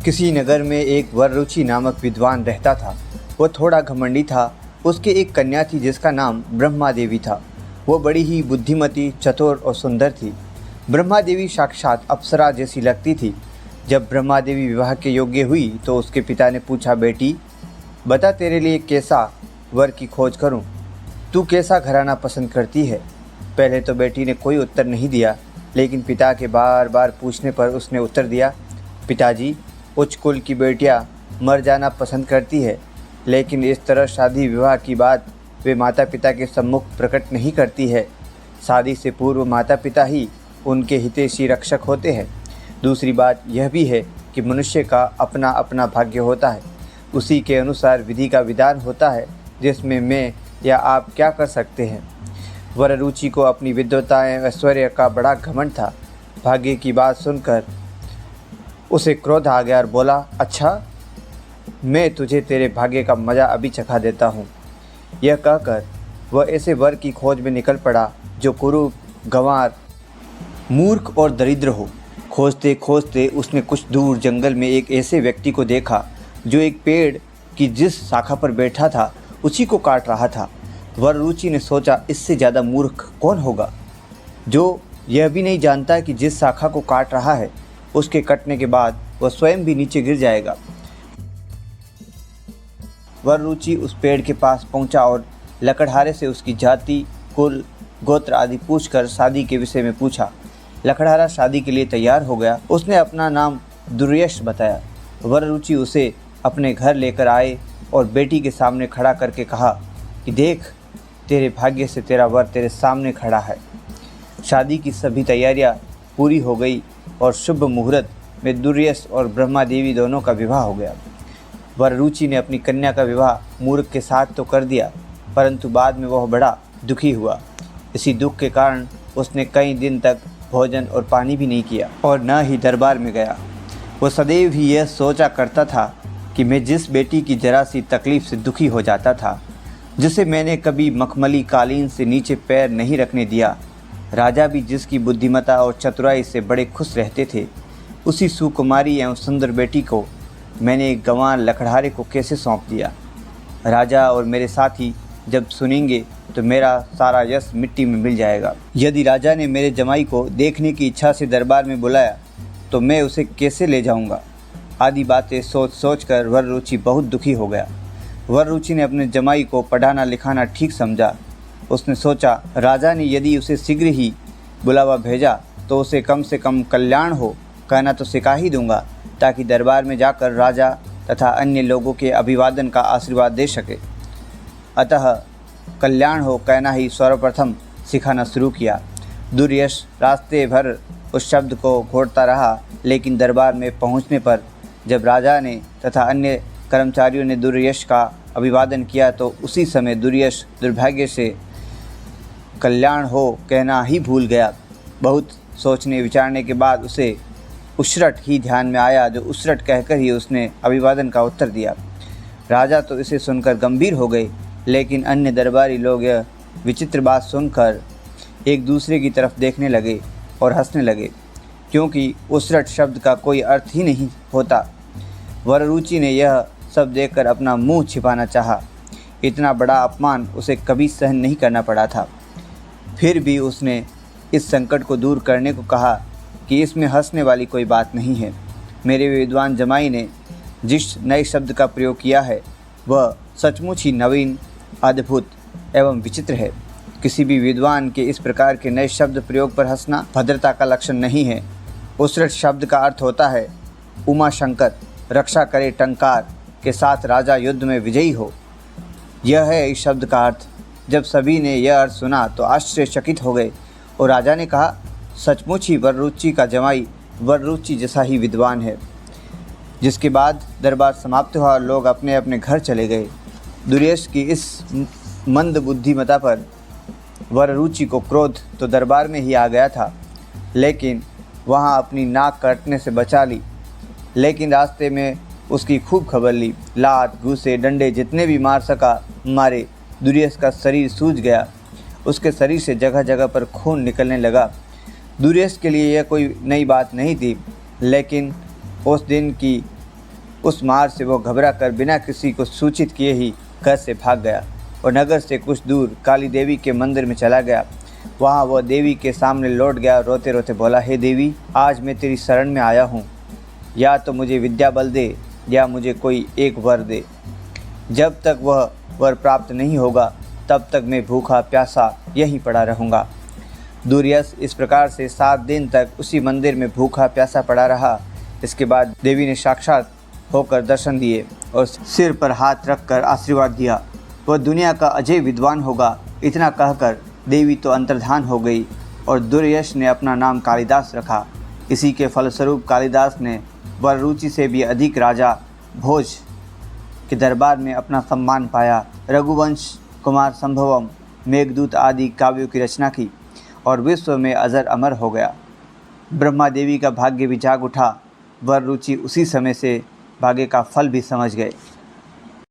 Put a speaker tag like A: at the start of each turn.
A: किसी नगर में एक वररुचि नामक विद्वान रहता था। वह थोड़ा घमंडी था। उसकी एक कन्या थी जिसका नाम ब्रह्मा देवी था। वो बड़ी ही बुद्धिमती, चतुर और सुंदर थी। ब्रह्मा देवी साक्षात अप्सरा जैसी लगती थी। जब ब्रह्मा देवी विवाह के योग्य हुई तो उसके पिता ने पूछा, बेटी बता, तेरे लिए कैसा वर की खोज करूं? तू कैसा घराना पसंद करती है? पहले तो बेटी ने कोई उत्तर नहीं दिया, लेकिन पिता के बार बार पूछने पर उसने उत्तर दिया, पिताजी, उच्च कुल की बेटियां मर जाना पसंद करती है, लेकिन इस तरह शादी विवाह की बात वे माता पिता के सम्मुख प्रकट नहीं करती है। शादी से पूर्व माता पिता ही उनके हितैषी रक्षक होते हैं। दूसरी बात यह भी है कि मनुष्य का अपना अपना भाग्य होता है। उसी के अनुसार विधि का विधान होता है, जिसमें मैं या आप क्या कर सकते हैं। वररुचि को अपनी विद्वता एवं ऐश्वर्य का बड़ा घमंड था। भाग्य की बात सुनकर उसे क्रोध आ गया और बोला, अच्छा, मैं तुझे तेरे भाग्य का मज़ा अभी चखा देता हूँ। यह कहकर वह ऐसे वर की खोज में निकल पड़ा जो कुरूप, गंवार, मूर्ख और दरिद्र हो। खोजते खोजते उसने कुछ दूर जंगल में एक ऐसे व्यक्ति को देखा जो एक पेड़ की जिस शाखा पर बैठा था उसी को काट रहा था। वररुचि ने सोचा, इससे ज़्यादा मूर्ख कौन होगा जो यह भी नहीं जानता कि जिस शाखा को काट रहा है उसके कटने के बाद वह स्वयं भी नीचे गिर जाएगा। वररुचि उस पेड़ के पास पहुंचा और लकड़हारे से उसकी जाति, कुल, गोत्र आदि पूछकर शादी के विषय में पूछा। लकड़हारा शादी के लिए तैयार हो गया। उसने अपना नाम दुर्यश बताया। वररुचि उसे अपने घर लेकर आए और बेटी के सामने खड़ा करके कहा कि देख, तेरे भाग्य से तेरा वर तेरे सामने खड़ा है। शादी की सभी तैयारियां पूरी हो गई और शुभ मुहूर्त में दुर्यश और ब्रह्मा देवी दोनों का विवाह हो गया। वररुचि ने अपनी कन्या का विवाह मूर्ख के साथ तो कर दिया, परंतु बाद में वह बड़ा दुखी हुआ। इसी दुख के कारण उसने कई दिन तक भोजन और पानी भी नहीं किया और न ही दरबार में गया। वह सदैव ही यह सोचा करता था कि मैं जिस बेटी की जरा सी तकलीफ़ से दुखी हो जाता था, जिसे मैंने कभी मखमली कालीन से नीचे पैर नहीं रखने दिया, राजा भी जिसकी बुद्धिमता और चतुराई से बड़े खुश रहते थे, उसी सुकुमारी एवं सुंदर बेटी को मैंने एक गंवार लकड़हारे को कैसे सौंप दिया। राजा और मेरे साथी जब सुनेंगे तो मेरा सारा यश मिट्टी में मिल जाएगा। यदि राजा ने मेरे जमाई को देखने की इच्छा से दरबार में बुलाया तो मैं उसे कैसे ले जाऊंगा। आदि बातें सोच सोच कर वररुचि बहुत दुखी हो गया। वररुचि ने अपने जमाई को पढ़ाना लिखाना ठीक समझा। उसने सोचा, राजा ने यदि उसे शीघ्र ही बुलावा भेजा तो उसे कम से कम कल्याण हो कहना तो सिखा ही दूंगा, ताकि दरबार में जाकर राजा तथा अन्य लोगों के अभिवादन का आशीर्वाद दे सके। अतः कल्याण हो कहना ही सर्वप्रथम सिखाना शुरू किया। दुर्यश रास्ते भर उस शब्द को घोटता रहा, लेकिन दरबार में पहुंचने पर जब राजा ने तथा अन्य कर्मचारियों ने दुर्यश का अभिवादन किया तो उसी समय दुर्यश दुर्भाग्य से कल्याण हो कहना ही भूल गया। बहुत सोचने विचारने के बाद उसे उसरट ही ध्यान में आया, जो उसरट कहकर ही उसने अभिवादन का उत्तर दिया। राजा तो इसे सुनकर गंभीर हो गए, लेकिन अन्य दरबारी लोग यह विचित्र बात सुनकर एक दूसरे की तरफ देखने लगे और हंसने लगे, क्योंकि उसरट शब्द का कोई अर्थ ही नहीं होता। वररुचि ने यह सब देखकर अपना मुंह छिपाना चाहा। इतना बड़ा अपमान उसे कभी सहन नहीं करना पड़ा था। फिर भी उसने इस संकट को दूर करने को कहा कि इसमें हंसने वाली कोई बात नहीं है। मेरे विद्वान जमाई ने जिस नए शब्द का प्रयोग किया है वह सचमुच ही नवीन, अद्भुत एवं विचित्र है। किसी भी विद्वान के इस प्रकार के नए शब्द प्रयोग पर हंसना भद्रता का लक्षण नहीं है। उसरट शब्द का अर्थ होता है उमा शंकर, रक्षा करे टंकार के साथ राजा युद्ध में विजयी हो। यह है इस शब्द का अर्थ। जब सभी ने यह अर्थ सुना तो आश्चर्यचकित हो गए और राजा ने कहा, सचमुच ही वररुचि का जमाई वररुचि जैसा ही विद्वान है। जिसके बाद दरबार समाप्त हुआ और लोग अपने अपने घर चले गए। दुर्यश की इस मंद बुद्धिमता पर वररुचि को क्रोध तो दरबार में ही आ गया था, लेकिन वहाँ अपनी नाक काटने से बचा ली। लेकिन रास्ते में उसकी खूब खबर ली। लात, घूसे, डंडे जितने भी मार सका मारे। दुर्यश का शरीर सूज गया। उसके शरीर से जगह जगह पर खून निकलने लगा। दुर्यश के लिए यह कोई नई बात नहीं थी, लेकिन उस दिन की उस मार से वो घबरा कर बिना किसी को सूचित किए ही घर से भाग गया और नगर से कुछ दूर काली देवी के मंदिर में चला गया। वहाँ वह देवी के सामने लौट गया, रोते रोते बोला, हे देवी, आज मैं तेरी शरण में आया हूँ, या तो मुझे विद्या बल दे या मुझे कोई एक वर दे। जब तक वह वर प्राप्त नहीं होगा तब तक मैं भूखा प्यासा यहीं पड़ा रहूँगा। दुर्यस इस प्रकार से 7 दिन तक उसी मंदिर में भूखा प्यासा पड़ा रहा। इसके बाद देवी ने साक्षात होकर दर्शन दिए और सिर पर हाथ रखकर आशीर्वाद दिया। वह दुनिया का अजय विद्वान होगा। इतना कहकर देवी तो अंतर्धान हो गई और दुर्यस ने अपना नाम कालिदास रखा। इसी के फलस्वरूप कालिदास ने वररुचि से भी अधिक राजा भोज के दरबार में अपना सम्मान पाया। रघुवंश, कुमार संभवम, मेघदूत आदि काव्यों की रचना की और विश्व में अजर अमर हो गया। ब्रह्मा देवी का भाग्य भी जाग उठा। वररुचि उसी समय से भाग्य का फल भी समझ गए।